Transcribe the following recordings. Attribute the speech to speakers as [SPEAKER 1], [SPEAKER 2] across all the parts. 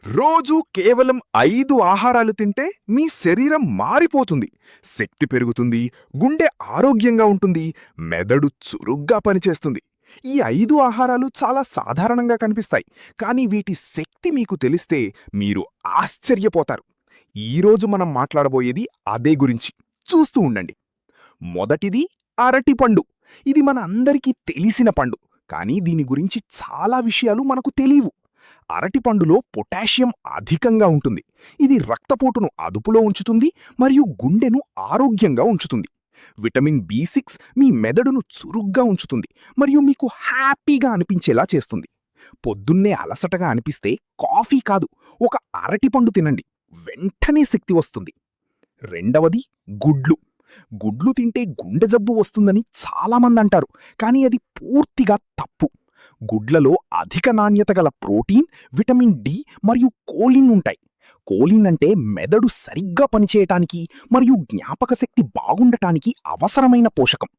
[SPEAKER 1] రోజు కేవలం 5 ఆహారాలు తింటే మీ శరీరం మారిపోతుంది. శక్తి పెరుగుతుంది, గుండె ఆరోగ్యంగా ఉంటుంది, మెదడు చురుగ్గా పనిచేస్తుంది. ఈ 5 ఆహారాలు చాలా సాధారణంగా కనిపిస్తాయి, కానీ వీటి శక్తి మీకు తెలిస్తే మీరు ఆశ్చర్యపోతారు. ఈరోజు మనం మాట్లాడబోయేది అదే గురించి. చూస్తూ ఉండండి. మొదటిది అరటిపండు. ఇది మన అందరికీ తెలిసిన పండు, కానీ దీని గురించి చాలా విషయాలు మనకు తెలీవు. అరటిపండులో పొటాషియం అధికంగా ఉంటుంది. ఇది రక్తపోటును అదుపులో ఉంచుతుంది మరియు గుండెను ఆరోగ్యంగా ఉంచుతుంది. విటమిన్ బి6 మీ మెదడును చురుగ్గా ఉంచుతుంది మరియు మీకు హ్యాపీగా అనిపించేలా చేస్తుంది. పొద్దున్నే అలసటగా అనిపిస్తే కాఫీ కాదు, ఒక అరటిపండు తినండి, వెంటనే శక్తి వస్తుంది. రెండవది గుడ్లు. గుడ్లు తింటే గుండె జబ్బు వస్తుందని చాలామంది అంటారు, కానీ అది పూర్తిగా తప్పు. గుడ్లలో అధిక నాణ్యత గల ప్రోటీన్, విటమిన్ డి మరియు కోలిన్ ఉంటాయి. కోలిన్ అంటే మెదడు సరిగ్గా పనిచేయటానికి మరియు జ్ఞాపకశక్తి బాగుండటానికి అవసరమైన పోషకం.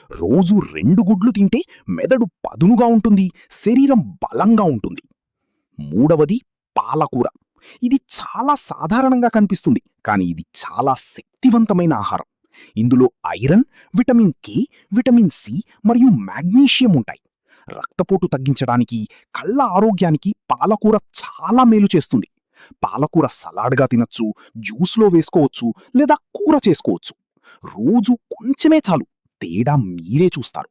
[SPEAKER 1] రోజు 2 గుడ్లు తింటే మెదడు పదునుగా ఉంటుంది, శరీరం బలంగా ఉంటుంది. మూడవది పాలకూర. ఇది చాలా సాధారణంగా కనిపిస్తుంది, కానీ ఇది చాలా శక్తివంతమైన ఆహారం. ఇందులో iron, vitamin K, vitamin C మరియు మాగ్నీషియం ఉంటాయి. రక్తపోటు తగ్గించడానికి, కళ్ళ ఆరోగ్యానికి పాలకూర చాలా మేలు చేస్తుంది. పాలకూర సలాడ్గా తినచ్చు, జ్యూస్లో వేసుకోవచ్చు లేదా కూర చేసుకోవచ్చు. రోజు కొంచెమే చాలు, తేడా మీరే చూస్తారు.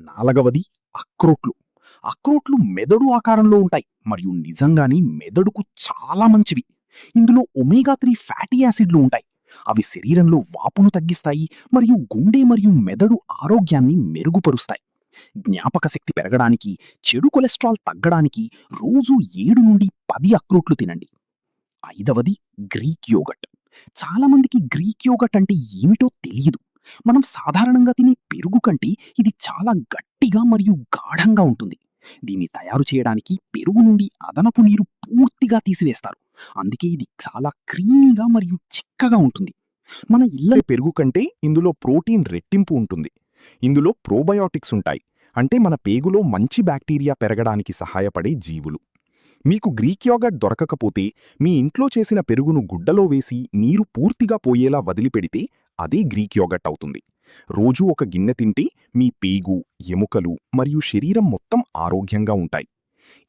[SPEAKER 1] నాలుగవది అక్రోట్లు. అక్రోట్లు మెదడు ఆకారంలో ఉంటాయి మరియు నిజంగానే మెదడుకు చాలా మంచివి. ఇందులో ఒమేగా 3 ఫ్యాటీ యాసిడ్లు ఉంటాయి. అవి శరీరంలో వాపును తగ్గిస్తాయి మరియు గుండె మరియు మెదడు ఆరోగ్యాన్ని మెరుగుపరుస్తాయి. జ్ఞాపకశక్తి పెరగడానికి, చెడు కొలెస్ట్రాల్ తగ్గడానికి రోజు 7 నుండి 10 అక్రోట్లు తినండి. ఐదవది గ్రీక్ యోగట్. చాలామందికి గ్రీక్ యోగట్ అంటే ఏమిటో తెలియదు. మనం సాధారణంగా తినే పెరుగు కంటే ఇది చాలా గట్టిగా మరియు గాఢంగా ఉంటుంది. దీన్ని తయారు చేయడానికి పెరుగు నుండి అదనపు నీరు పూర్తిగా తీసివేస్తారు. అందుకే ఇది చాలా క్రీమీగా మరియు చిక్కగా ఉంటుంది. మన ఇళ్ళ
[SPEAKER 2] పెరుగు కంటే ఇందులో ప్రోటీన్ రెట్టింపు ఉంటుంది. ఇందులో ప్రోబయోటిక్స్ ఉంటాయి, అంటే మన పేగులో మంచి బ్యాక్టీరియా పెరగడానికి సహాయపడే జీవులు. మీకు గ్రీక్ యోగర్ట్ దొరకకపోతే మీ ఇంట్లో చేసిన పెరుగును గుడ్డలో వేసి నీరు పూర్తిగా పోయేలా వదిలిపెడితే అదే గ్రీక్ యోగర్ట్ అవుతుంది. రోజూ ఒక గిన్నె తింటే మీ పేగు, ఎముకలు మరియు శరీరం మొత్తం ఆరోగ్యంగా ఉంటాయి.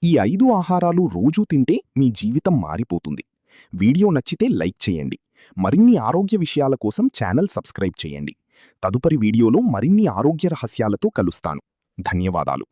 [SPEAKER 2] ఈ 5 ఆహారాలు రోజూ తింటే మీ జీవితం మారిపోతుంది. వీడియో నచ్చితే లైక్ చేయండి. మరిన్ని ఆరోగ్య విషయాల కోసం ఛానల్ సబ్స్క్రైబ్ చేయండి. తదుపరి వీడియోలో మరిన్ని ఆరోగ్య రహస్యాలతో కలుస్తాను. ధన్యవాదాలు.